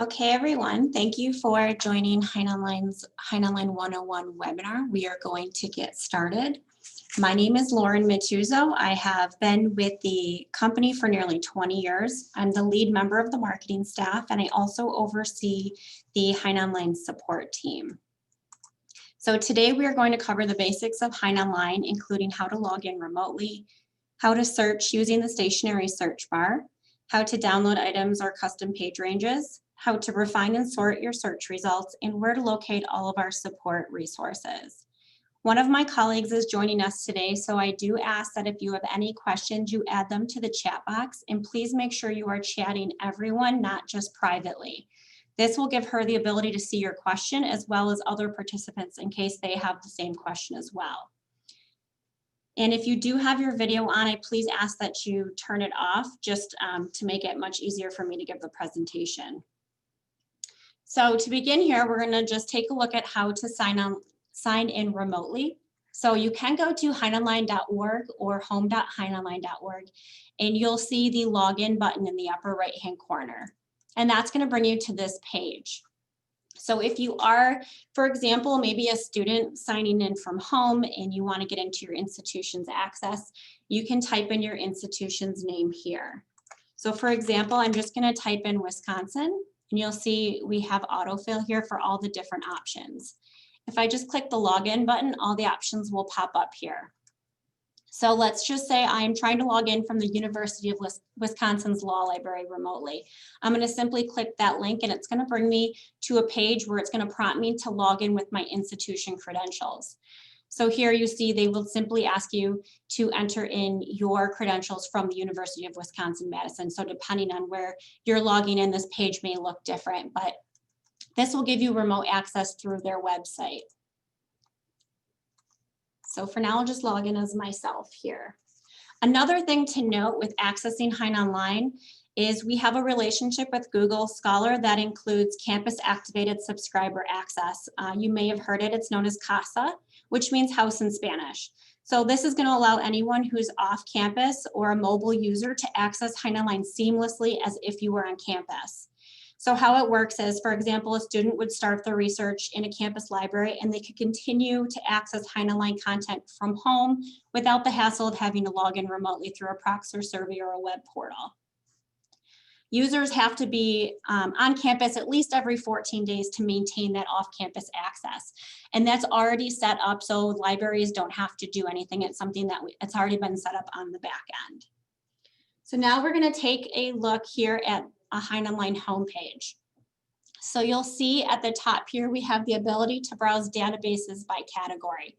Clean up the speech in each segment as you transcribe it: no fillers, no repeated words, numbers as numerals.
Okay, everyone, thank you for joining HeinOnline's HeinOnline 101 webinar. We are going to get started. My name is Lauren Matuzo. I have been with the company for nearly 20 years. I'm the lead member of the marketing staff, and I also oversee the HeinOnline support team. So today we are going to cover the basics of HeinOnline, including how to log in remotely, how to search using the stationary search bar, how to download items or custom page ranges, how to refine and sort your search results, and where to locate all of our support resources. One of my colleagues is joining us today, so I do ask that if you have any questions, you add them to the chat box, and please make sure you are chatting everyone, not just privately. This will give her the ability to see your question as well as other participants in case they have the same question as well. And if you do have your video on, I please ask that you turn it off just to make it much easier for me to give the presentation. So to begin here, we're going to just take a look at how to sign in remotely. So you can go to HeinOnline.org or home.heinonline.org, and you'll see the login button in the upper right-hand corner. And that's going to bring you to this page. So if you are, for example, maybe a student signing in from home and you want to get into your institution's access, you can type in your institution's name here. So for example, I'm just going to type in Wisconsin, and you'll see we have autofill here for all the different options. If I just click the login button, all the options will pop up here. So let's just say I'm trying to log in from the University of Wisconsin's Law Library remotely. I'm going to simply click that link, and it's going to bring me to a page where it's going to prompt me to log in with my institution credentials. So here you see they will simply ask you to enter in your credentials from the University of Wisconsin-Madison. So depending on where you're logging in, this page may look different, but this will give you remote access through their website. So for now, I'll just log in as myself here. Another thing to note with accessing HeinOnline is we have a relationship with Google Scholar that includes campus activated subscriber access. You may have heard it, it's known as CASA, which means house in Spanish. So this is going to allow anyone who's off campus or a mobile user to access HeinOnline seamlessly as if you were on campus. So how it works is, for example, a student would start their research in a campus library and they could continue to access HeinOnline content from home without the hassle of having to log in remotely through a Proxer survey or a web portal. Users have to be on campus at least every 14 days to maintain that off-campus access. And that's already set up so libraries don't have to do anything. It's something that it's already been set up on the back end. So now we're going to take a look here at a HeinOnline homepage. So you'll see at the top here, we have the ability to browse databases by category.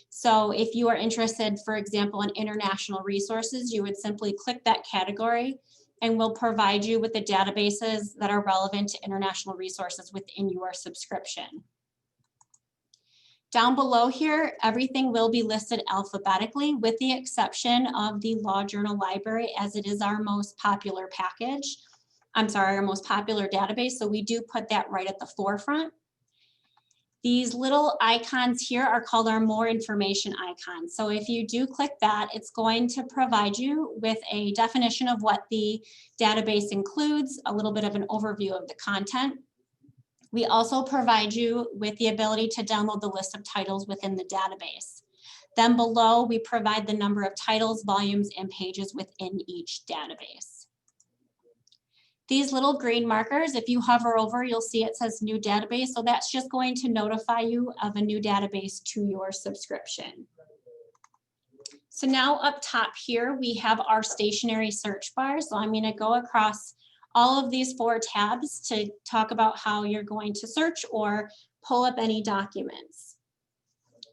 So if you are interested, for example, in international resources, you would simply click that category and we'll provide you with the databases that are relevant to international resources within your subscription. Down below here, everything will be listed alphabetically with the exception of the Law Journal Library, as it is our most popular package. Our most popular database, so we do put that right at the forefront. These little icons here are called our more information icons. So if you do click that, it's going to provide you with a definition of what the database includes, a little bit of an overview of the content. We also provide you with the ability to download the list of titles within the database. Then below, we provide the number of titles, volumes, and pages within each database. These little green markers, if you hover over, you'll see it says new database. So that's just going to notify you of a new database to your subscription. So now up top here, we have our stationary search bar. So I'm going to go across all of these 4 tabs to talk about how you're going to search or pull up any documents.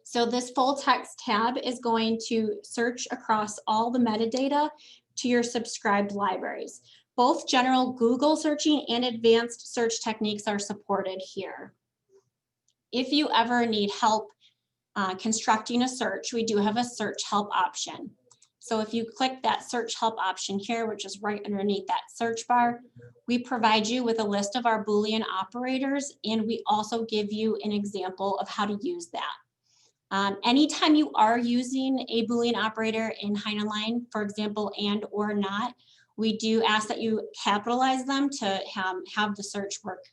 So this full text tab is going to search across all the metadata to your subscribed libraries. Both general Google searching and advanced search techniques are supported here. If you ever need help constructing a search, we do have a search help option. So if you click that search help option here, which is right underneath that search bar, we provide you with a list of our Boolean operators, and we also give you an example of how to use that. Anytime you are using a Boolean operator in HeinOnline, for example, and or not, we do ask that you capitalize them to have the search work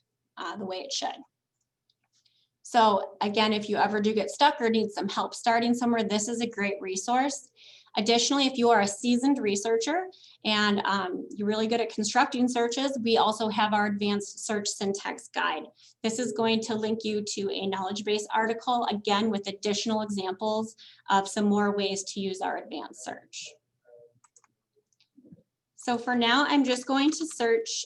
the way it should. So again, if you ever do get stuck or need some help starting somewhere, this is a great resource. Additionally, if you are a seasoned researcher and you're really good at constructing searches, we also have our advanced search syntax guide. This is going to link you to a knowledge base article, again, with additional examples of some more ways to use our advanced search. So for now, I'm just going to search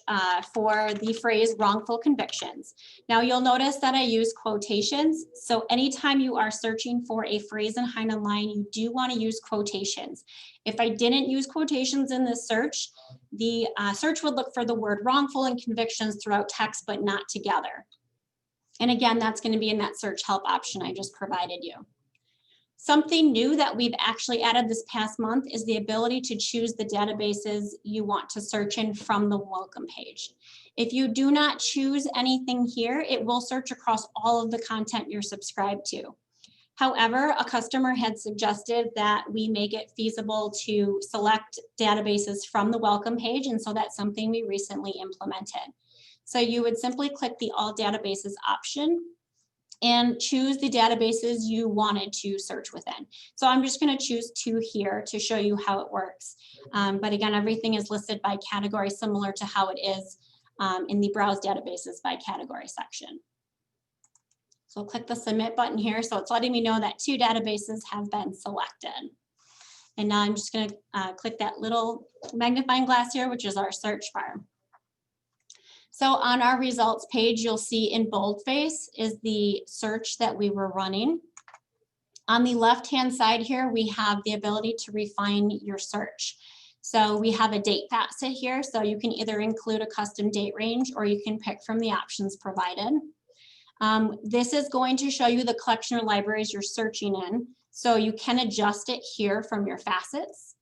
for the phrase wrongful convictions. Now you'll notice that I use quotations. So anytime you are searching for a phrase in HeinOnline, you do want to use quotations. If I didn't use quotations in this search, the search would look for the word wrongful and convictions throughout text, but not together. And again, that's going to be in that search help option I just provided you. Something new that we've actually added this past month is the ability to choose the databases you want to search in from the welcome page. If you do not choose anything here, it will search across all of the content you're subscribed to. However, a customer had suggested that we make it feasible to select databases from the welcome page, and so that's something we recently implemented. So you would simply click the All Databases option and choose the databases you wanted to search within. So I'm just going to choose 2 here to show you how it works. But again, everything is listed by category, similar to how it is in the Browse Databases by Category section. So click the Submit button here. So it's letting me know that 2 databases have been selected. And now I'm just going to click that little magnifying glass here, which is our search bar. So on our results page, you'll see in boldface is the search that we were running. On the left-hand side here, we have the ability to refine your search. So we have a date facet here, so you can either include a custom date range or you can pick from the options provided. This is going to show you the collection or libraries you're searching in, so you can adjust it here from your facets.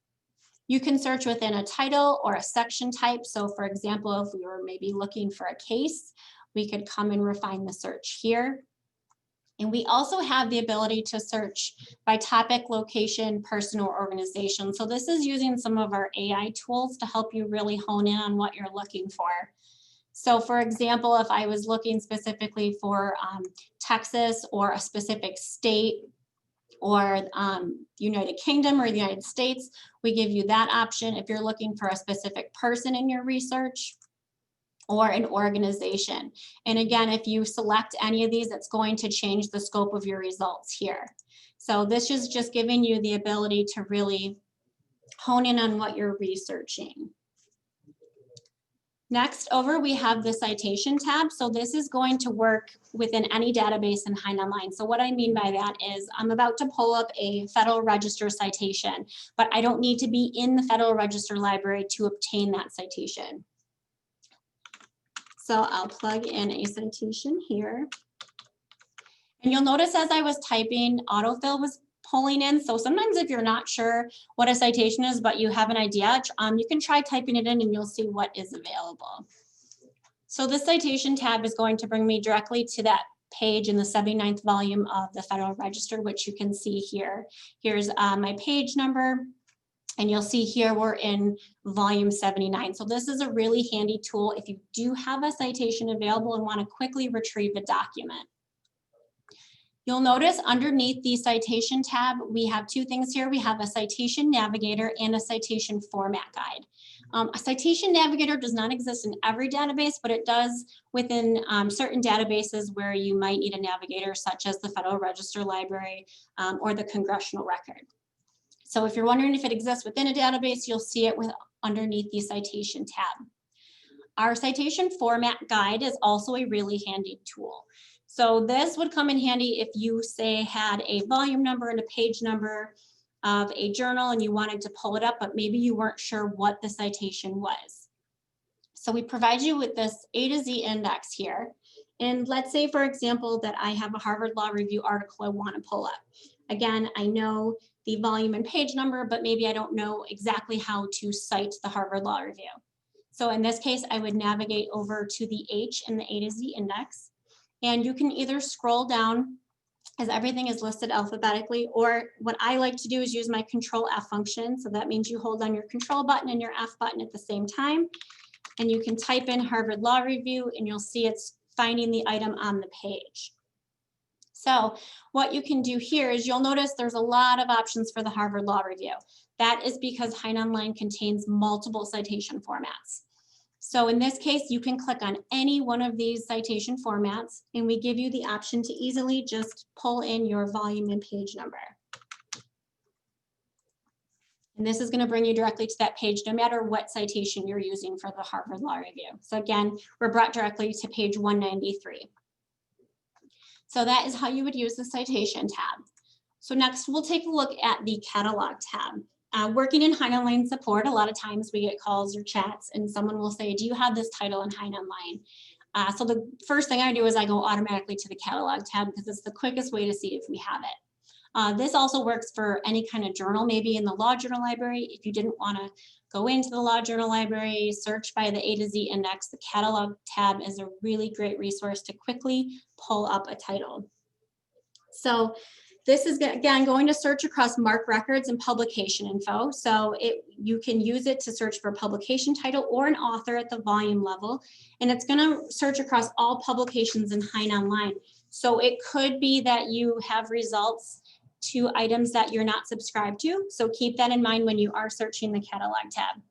You can search within a title or a section type. So for example, if we were maybe looking for a case, we could come and refine the search here. And we also have the ability to search by topic, location, person, or organization. So this is using some of our AI tools to help you really hone in on what you're looking for. So for example, if I was looking specifically for Texas or a specific state, or United Kingdom or the United States, we give you that option if you're looking for a specific person in your research or an organization. And again, if you select any of these, it's going to change the scope of your results here. So this is just giving you the ability to really hone in on what you're researching. Next over, we have the Citation tab. So this is going to work within any database in HeinOnline. So what I mean by that is I'm about to pull up a Federal Register citation, but I don't need to be in the Federal Register library to obtain that citation. So I'll plug in a citation here. And you'll notice as I was typing, autofill was pulling in. So sometimes if you're not sure what a citation is, but you have an idea, you can try typing it in and you'll see what is available. So this citation tab is going to bring me directly to that page in the 79th volume of the Federal Register, which you can see here. Here's my page number, and you'll see here we're in volume 79. So this is a really handy tool if you do have a citation available and want to quickly retrieve a document. You'll notice underneath the Citation tab, we have 2 things here. We have a Citation Navigator and a Citation Format Guide. A Citation Navigator does not exist in every database, but it does within certain databases where you might need a navigator, such as the Federal Register Library or the Congressional Record. So if you're wondering if it exists within a database, you'll see it underneath the Citation tab. Our Citation Format Guide is also a really handy tool. So this would come in handy if you, say, had a volume number and a page number of a journal and you wanted to pull it up, but maybe you weren't sure what the citation was. So we provide you with this A to Z index here. And let's say, for example, that I have a Harvard Law Review article I want to pull up. Again, I know the volume and page number, but maybe I don't know exactly how to cite the Harvard Law Review. So in this case, I would navigate over to the H in the A to Z index. And you can either scroll down as everything is listed alphabetically, or what I like to do is use my Control F function. So that means you hold on your Control button and your F button at the same time, and you can type in Harvard Law Review and you'll see it's finding the item on the page. So what you can do here is you'll notice there's a lot of options for the Harvard Law Review. That is because HeinOnline contains multiple citation formats. So in this case, you can click on any one of these citation formats, and we give you the option to easily just pull in your volume and page number. And this is going to bring you directly to that page, no matter what citation you're using for the Harvard Law Review. So again, we're brought directly to page 193. So that is how you would use the Citation tab. So next, we'll take a look at the Catalog tab. Working in HeinOnline support, a lot of times we get calls or chats and someone will say, do you have this title in HeinOnline? So the first thing I do is I go automatically to the Catalog tab because it's the quickest way to see if we have it. This also works for any kind of journal, maybe in the Law Journal Library. If you didn't want to go into the Law Journal Library, search by the A to Z index, the Catalog tab is a really great resource to quickly pull up a title. So this is, again, going to search across MARC records and publication info. So you can use it to search for a publication title or an author at the volume level. And it's going to search across all publications in HeinOnline. So it could be that you have results to items that you're not subscribed to. So keep that in mind when you are searching the Catalog tab.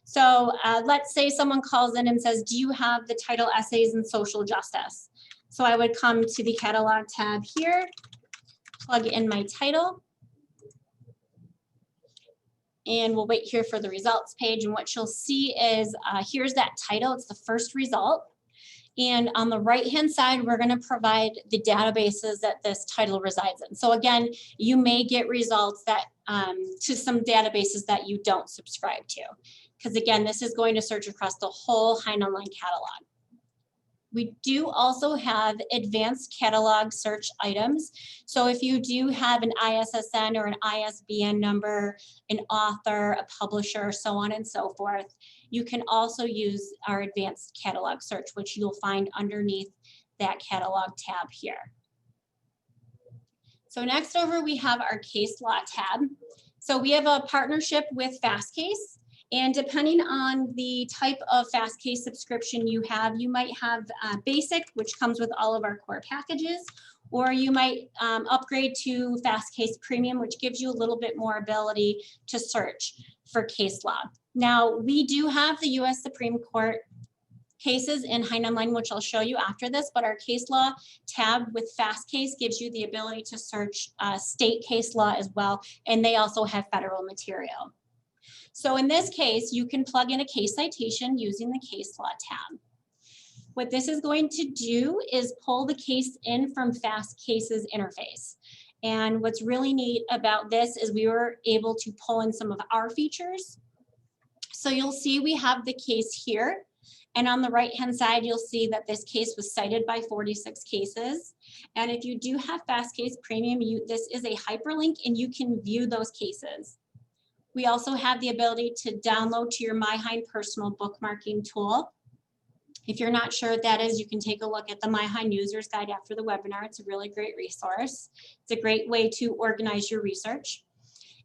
So let's say someone calls in and says, do you have the title Essays in Social Justice? So I would come to the Catalog tab here, plug in my title, and we'll wait here for the results page. And what you'll see is here's that title. It's the first result. And on the right-hand side, we're going to provide the databases that this title resides in. So again, you may get results that to some databases that you don't subscribe to. Because again, this is going to search across the whole HeinOnline catalog. We do also have advanced catalog search items. So if you do have an ISSN or an ISBN number, an author, a publisher, so on and so forth, you can also use our advanced catalog search, which you'll find underneath that catalog tab here. So next over, we have our case law tab. So we have a partnership with Fastcase. And depending on the type of Fastcase subscription you have, you might have Basic, which comes with all of our core packages, or you might upgrade to Fastcase Premium, which gives you a little bit more ability to search for case law. Now, we do have the U.S. Supreme Court cases in HeinOnline, which I'll show you after this, but our case law tab with Fastcase gives you the ability to search state case law as well, and they also have federal material. So in this case, you can plug in a case citation using the case law tab. What this is going to do is pull the case in from Fastcase's interface. And what's really neat about this is we were able to pull in some of our features. So you'll see we have the case here. And on the right-hand side, you'll see that this case was cited by 46 cases. And if you do have Fastcase Premium, this is a hyperlink and you can view those cases. We also have the ability to download to your MyHein personal bookmarking tool. If you're not sure what that is, you can take a look at the MyHein User's Guide after the webinar. It's a really great resource. It's a great way to organize your research.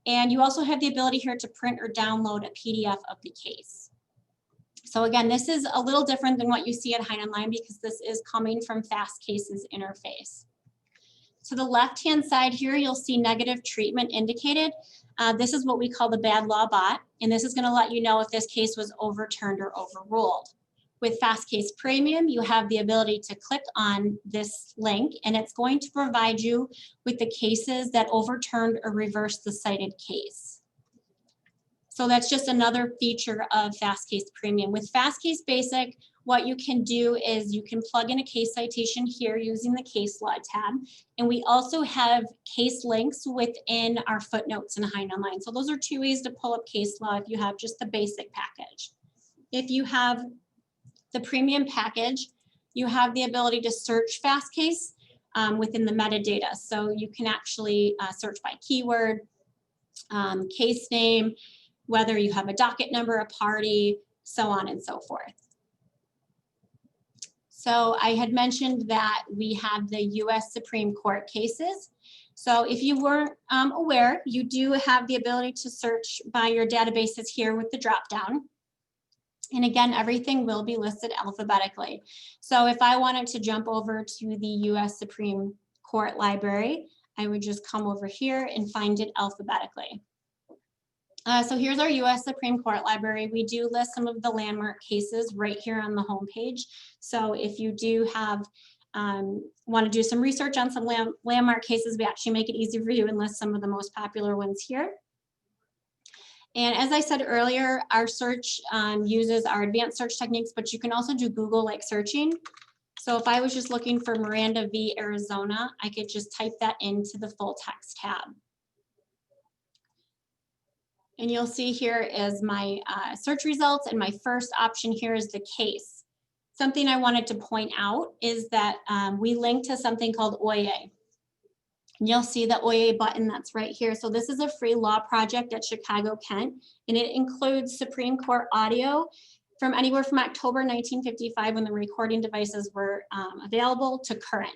And you also have the ability here to print or download a PDF of the case. So again, this is a little different than what you see at HeinOnline because this is coming from Fastcase's interface. To the left-hand side here, you'll see negative treatment indicated. This is what we call the bad law bot, and this is going to let you know if this case was overturned or overruled. With Fastcase Premium, you have the ability to click on this link, and it's going to provide you with the cases that overturned or reversed the cited case. So that's just another feature of Fastcase Premium. With Fastcase Basic, what you can do is you can plug in a case citation here using the case law tab. And we also have case links within our footnotes in HeinOnline. So those are two ways to pull up case law if you have just the basic package. If you have the premium package, you have the ability to search Fastcase within the metadata. So you can actually search by keyword, case name, whether you have a docket number, a party, so on and so forth. So I had mentioned that we have the US Supreme Court cases. So if you weren't aware, you do have the ability to search by your databases here with the drop down. And again, everything will be listed alphabetically. So if I wanted to jump over to the US Supreme Court Library, I would just come over here and find it alphabetically. So here's our US Supreme Court Library. We do list some of the landmark cases right here on the homepage. So if you do have want to do some research on some landmark cases, we actually make it easy for you and list some of the most popular ones here. And as I said earlier, our search uses our advanced search techniques, but you can also do Google-like searching. So if I was just looking for Miranda v. Arizona, I could just type that into the full text tab. And you'll see here is my search results, and my first option here is the case. Something I wanted to point out is that we link to something called OYA. And you'll see the OYA button that's right here. So this is a free law project at Chicago, Kent, and it includes Supreme Court audio from anywhere from October 1955 when the recording devices were available to current.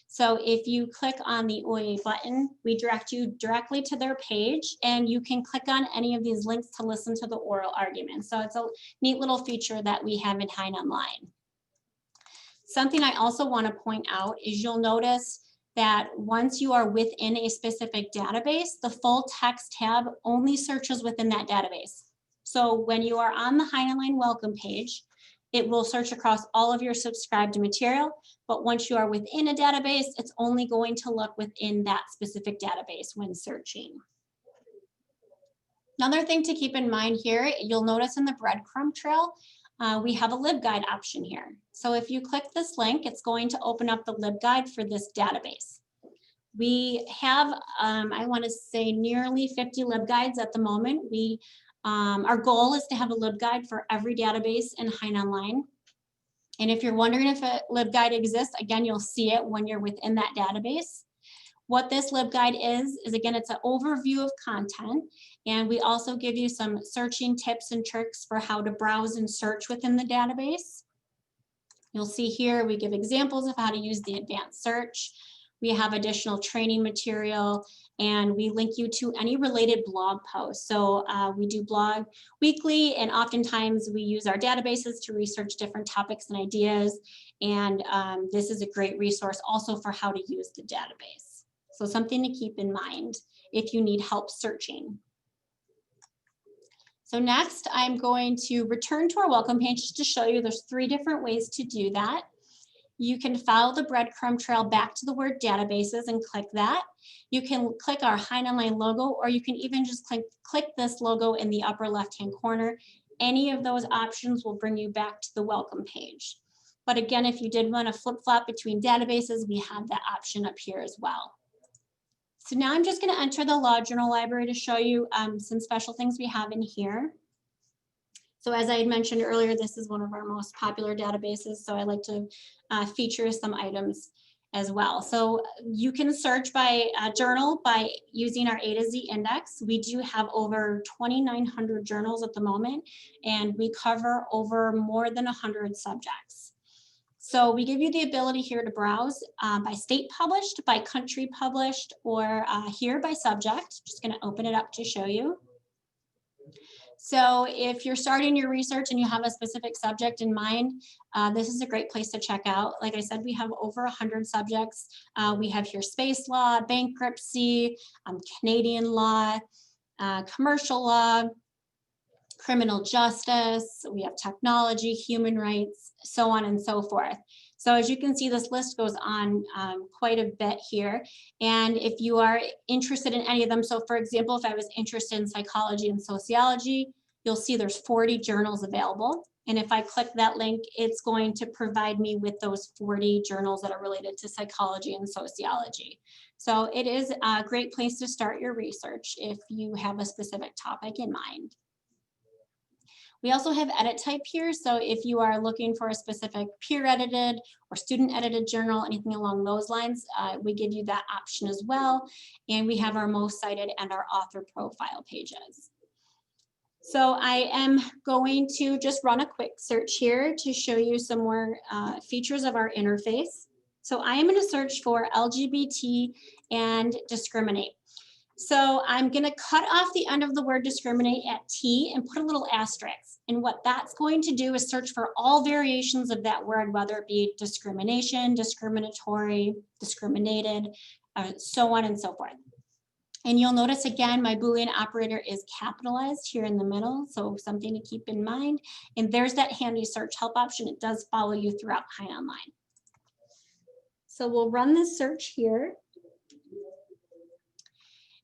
So if you click on the OYA button, we direct you directly to their page, and you can click on any of these links to listen to the oral argument. So it's a neat little feature that we have in HeinOnline. Something I also want to point out is you'll notice that once you are within a specific database, the full text tab only searches within that database. So when you are on the HeinOnline welcome page, it will search across all of your subscribed material, but once you are within a database, it's only going to look within that specific database when searching. Another thing to keep in mind here, you'll notice in the breadcrumb trail, we have a Libguide option here. So if you click this link, it's going to open up the Libguide for this database. We have, I want to say, nearly 50 Libguides at the moment. Our goal is to have a Libguide for every database in HeinOnline. And if you're wondering if a Libguide exists, again, you'll see it when you're within that database. What this Libguide is again, it's an overview of content, and we also give you some searching tips and tricks for how to browse and search within the database. You'll see here we give examples of how to use the advanced search. We have additional training material, and we link you to any related blog posts. So we do blog weekly, and oftentimes we use our databases to research different topics and ideas. And this is a great resource also for how to use the database. So something to keep in mind if you need help searching. So next, I'm going to return to our welcome page just to show you there's 3 different ways to do that. You can follow the breadcrumb trail back to the word databases and click that. You can click our HeinOnline logo, or you can even just click this logo in the upper left-hand corner. Any of those options will bring you back to the welcome page. But again, if you did want to flip-flop between databases, we have that option up here as well. So now I'm just going to enter the Law Journal Library to show you some special things we have in here. So as I had mentioned earlier, this is one of our most popular databases, so I like to feature some items as well. So you can search by journal by using our A to Z index. We do have over 2,900 journals at the moment, and we cover over more than 100 subjects. So we give you the ability here to browse by state published, by country published, or here by subject. Just going to open it up to show you. So if you're starting your research and you have a specific subject in mind, this is a great place to check out. Like I said, we have over 100 subjects. We have here space law, bankruptcy, Canadian law, commercial law, criminal justice, we have technology, human rights, so on and so forth. So as you can see, this list goes on quite a bit here. And if you are interested in any of them, so for example, if I was interested in psychology and sociology, you'll see there's 40 journals available. And if I click that link, it's going to provide me with those 40 journals that are related to psychology and sociology. So it is a great place to start your research if you have a specific topic in mind. We also have edit type here. So if you are looking for a specific peer edited or student edited journal, anything along those lines, we give you that option as well. And we have our most cited and our author profile pages. So I am going to just run a quick search here to show you some more features of our interface. So I am going to search for LGBT and discriminate. So I'm going to cut off the end of the word discriminate at T and put a little asterisk. And what that's going to do is search for all variations of that word, whether it be discrimination, discriminatory, discriminated, so on and so forth. And you'll notice again, my Boolean operator is capitalized here in the middle, so something to keep in mind. And there's that handy search help option. It does follow you throughout HeinOnline. So we'll run this search here.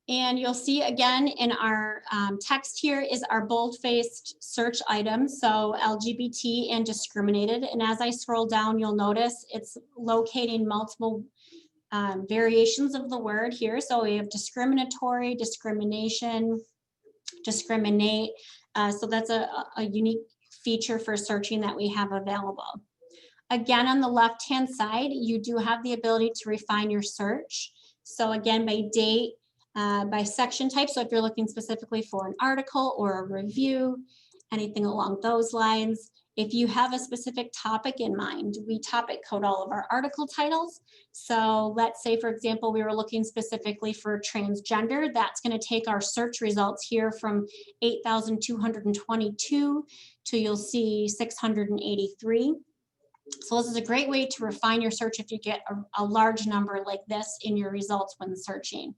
And you'll see again in our text here is our bold-faced search item, so LGBT and discriminated. And as I scroll down, you'll notice it's locating multiple variations of the word here. So we have discriminatory, discrimination, discriminate. So that's a unique feature for searching that we have available. Again, on the left-hand side, you do have the ability to refine your search. So again, by date, by section type. So if you're looking specifically for an article or a review, anything along those lines. If you have a specific topic in mind, we topic code all of our article titles. So let's say, for example, we were looking specifically for transgender. That's going to take our search results here from 8,222 to you'll see 683. So this is a great way to refine your search if you get a large number like this in your results when searching.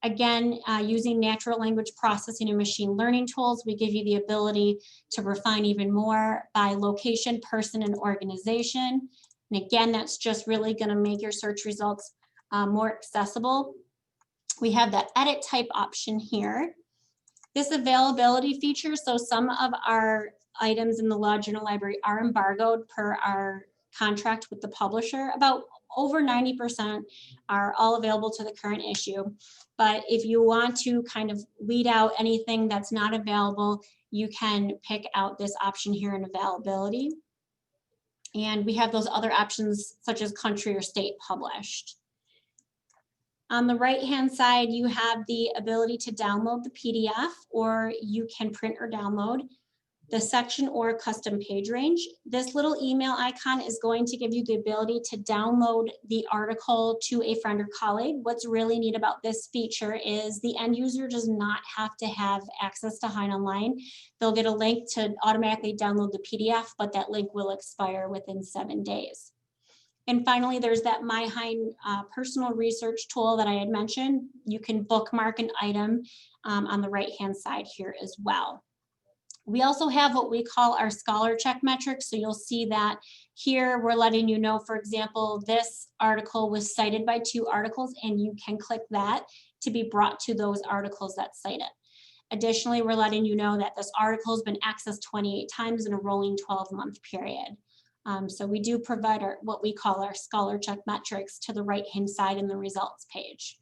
Again, using natural language processing and machine learning tools, we give you the ability to refine even more by location, person, and organization. And again, that's just really going to make your search results more accessible. We have that edit type option here. This availability feature, so some of our items in the Law Journal Library are embargoed per our contract with the publisher. About over 90% are all available to the current issue. But if you want to kind of weed out anything that's not available, you can pick out this option here in availability. And we have those other options such as country or state published. On the right-hand side, you have the ability to download the PDF, or you can print or download the section or custom page range. This little email icon is going to give you the ability to download the article to a friend or colleague. What's really neat about this feature is the end user does not have to have access to HeinOnline. They'll get a link to automatically download the PDF, but that link will expire within 7 days. And finally, there's that My Hein personal research tool that I had mentioned. You can bookmark an item on the right-hand side here as well. We also have what we call our scholar check metrics. So you'll see that here we're letting you know, for example, this article was cited by 2 articles, and you can click that to be brought to those articles that cite it. Additionally, we're letting you know that this article has been accessed 28 times in a rolling 12-month period. So we do provide what we call our scholar check metrics to the right-hand side in the results page.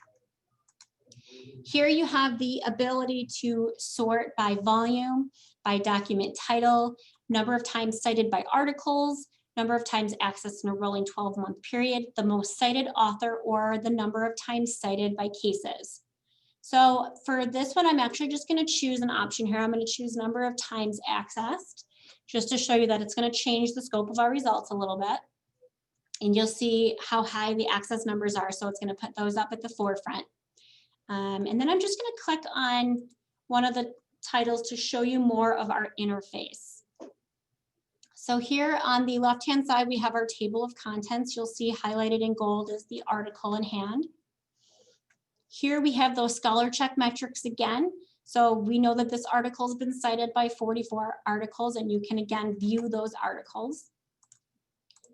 Here you have the ability to sort by volume, by document title, number of times cited by articles, number of times accessed in a rolling 12-month period, the most cited author, or the number of times cited by cases. So for this one, I'm actually just going to choose an option here. I'm going to choose number of times accessed, just to show you that it's going to change the scope of our results a little bit. And you'll see how high the access numbers are. So it's going to put those up at the forefront. And then I'm just going to click on one of the titles to show you more of our interface. So here on the left-hand side, we have our table of contents. You'll see highlighted in gold is the article in hand. Here we have those scholar check metrics again. So we know that this article has been cited by 44 articles, and you can again view those articles.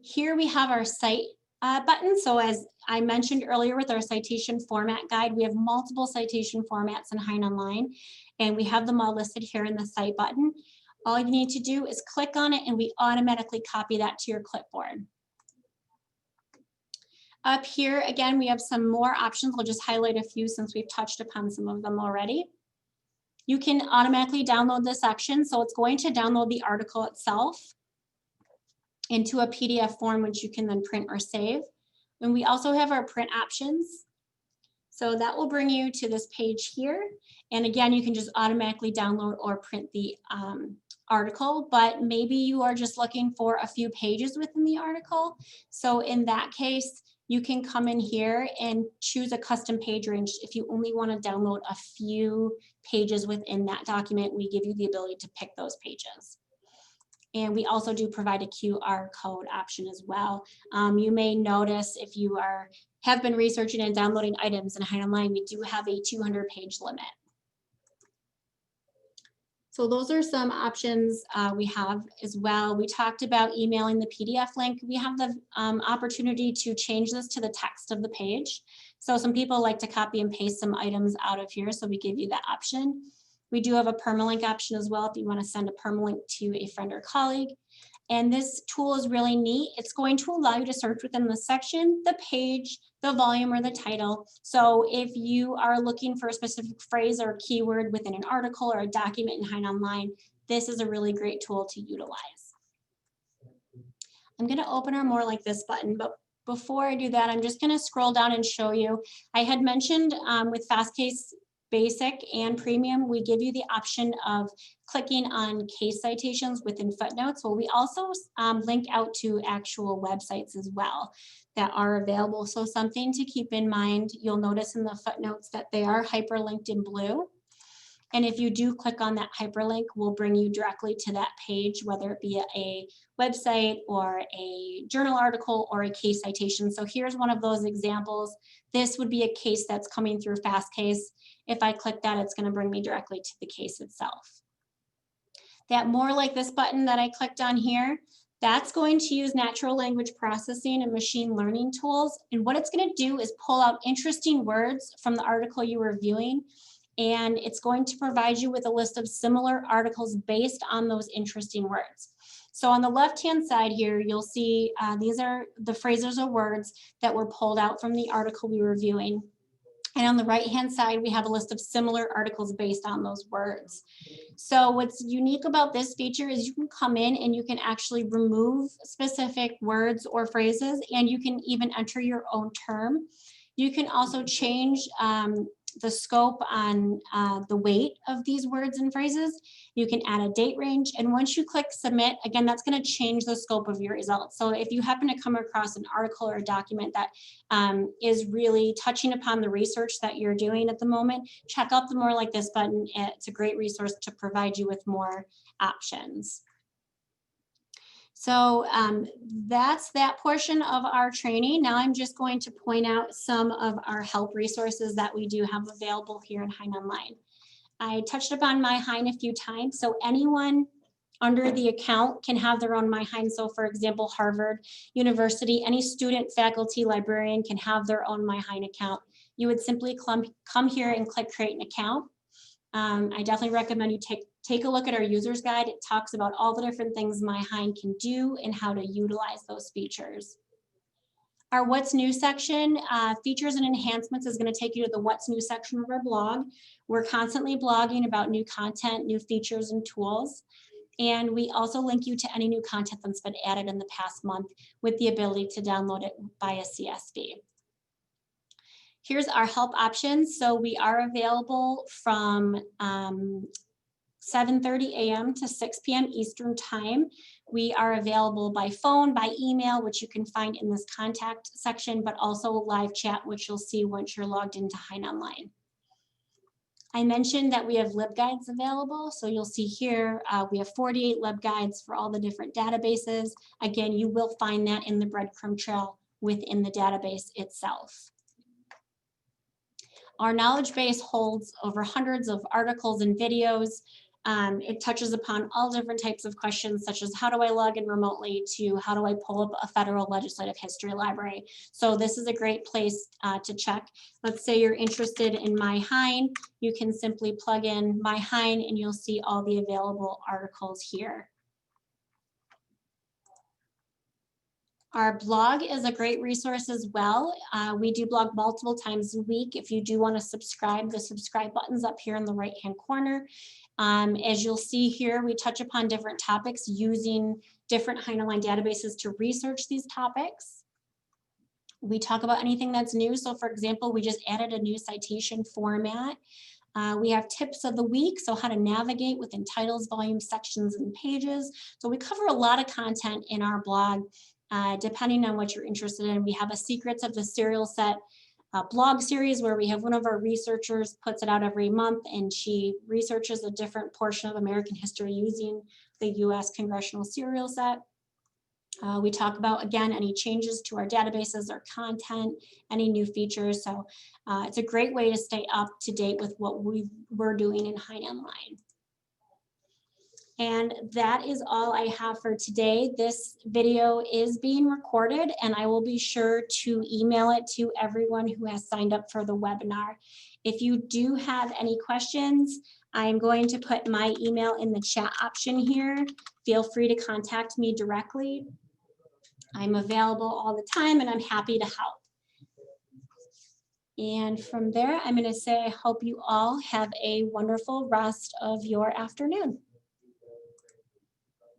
Here we have our cite button. So as I mentioned earlier with our citation format guide, we have multiple citation formats in HeinOnline, and we have them all listed here in the cite button. All you need to do is click on it, and we automatically copy that to your clipboard. Up here, again, we have some more options. I'll just highlight a few since we've touched upon some of them already. You can automatically download this section, so it's going to download the article itself into a PDF form, which you can then print or save. And we also have our print options. So that will bring you to this page here. And again, you can just automatically download or print the article, but maybe you are just looking for a few pages within the article. So in that case, you can come in here and choose a custom page range. If you only want to download a few pages within that document, we give you the ability to pick those pages. And we also do provide a QR code option as well. You may notice if you have been researching and downloading items in HeinOnline, we do have a 200-page limit. So those are some options we have as well. We talked about emailing the PDF link. We have the opportunity to change this to the text of the page. So some people like to copy and paste some items out of here, so we give you that option. We do have a permalink option as well if you want to send a permalink to a friend or colleague. And this tool is really neat. It's going to allow you to search within the section, the page, the volume, or the title. So if you are looking for a specific phrase or keyword within an article or a document in HeinOnline, this is a really great tool to utilize. I'm going to open our More Like This button, but before I do that, I'm just going to scroll down and show you. I had mentioned with FastCase Basic and Premium, we give you the option of clicking on case citations within footnotes. Well, we also link out to actual websites as well that are available. So something to keep in mind, you'll notice in the footnotes that they are hyperlinked in blue. And if you do click on that hyperlink, we'll bring you directly to that page, whether it be a website or a journal article or a case citation. So here's one of those examples. This would be a case that's coming through FastCase. If I click that, it's going to bring me directly to the case itself. That More Like This button that I clicked on here, that's going to use natural language processing and machine learning tools. And what it's going to do is pull out interesting words from the article you were viewing, and it's going to provide you with a list of similar articles based on those interesting words. So on the left-hand side here, you'll see these are the phrases or words that were pulled out from the article we were viewing. And on the right-hand side, we have a list of similar articles based on those words. So what's unique about this feature is you can come in and you can actually remove specific words or phrases, and you can even enter your own term. You can also change the scope on the weight of these words and phrases. You can add a date range, and once you click submit, again, that's going to change the scope of your results. So if you happen to come across an article or a document that is really touching upon the research that you're doing at the moment, check out the More Like This button. It's a great resource to provide you with more options. So that's that portion of our training. Now I'm just going to point out some of our help resources that we do have available here in HeinOnline. I touched upon My Hein a few times, so anyone under the account can have their own My Hein. So for example, Harvard University, any student, faculty, librarian can have their own My Hein account. You would simply come here and click create an account. I definitely recommend you take a look at our user's guide. It talks about all the different things My Hein can do and how to utilize those features. Our What's New section, features and enhancements, is going to take you to the What's New section of our blog. We're constantly blogging about new content, new features, and tools. And we also link you to any new content that's been added in the past month with the ability to download it via CSV. Here's our help options. So we are available from 7:30 a.m. to 6 p.m. Eastern Time. We are available by phone, by email, which you can find in this contact section, but also live chat, which you'll see once you're logged into HeinOnline. I mentioned that we have Libguides available. So you'll see here, we have 48 Libguides for all the different databases. Again, you will find that in the breadcrumb trail within the database itself. Our knowledge base holds over hundreds of articles and videos. It touches upon all different types of questions, such as how do I log in remotely to how do I pull up a federal legislative history library. So this is a great place to check. Let's say you're interested in My Hein. You can simply plug in My Hein and you'll see all the available articles here. Our blog is a great resource as well. We do blog multiple times a week. If you do want to subscribe, the subscribe button's up here in the right-hand corner. As you'll see here, we touch upon different topics using different HeinOnline databases to research these topics. We talk about anything that's new. So for example, we just added a new citation format. We have tips of the week, so how to navigate within titles, volumes, sections, and pages. So we cover a lot of content in our blog, depending on what you're interested in. We have a Secrets of the Serial Set blog series where we have one of our researchers puts it out every month, and she researches a different portion of American history using the U.S. Congressional Serial Set. We talk about, again, any changes to our databases or content, any new features. So it's a great way to stay up to date with what we're doing in HeinOnline. And that is all I have for today. This video is being recorded, and I will be sure to email it to everyone who has signed up for the webinar. If you do have any questions, I'm going to put my email in the chat option here. Feel free to contact me directly. I'm available all the time, and I'm happy to help. And from there, I'm going to say I hope you all have a wonderful rest of your afternoon.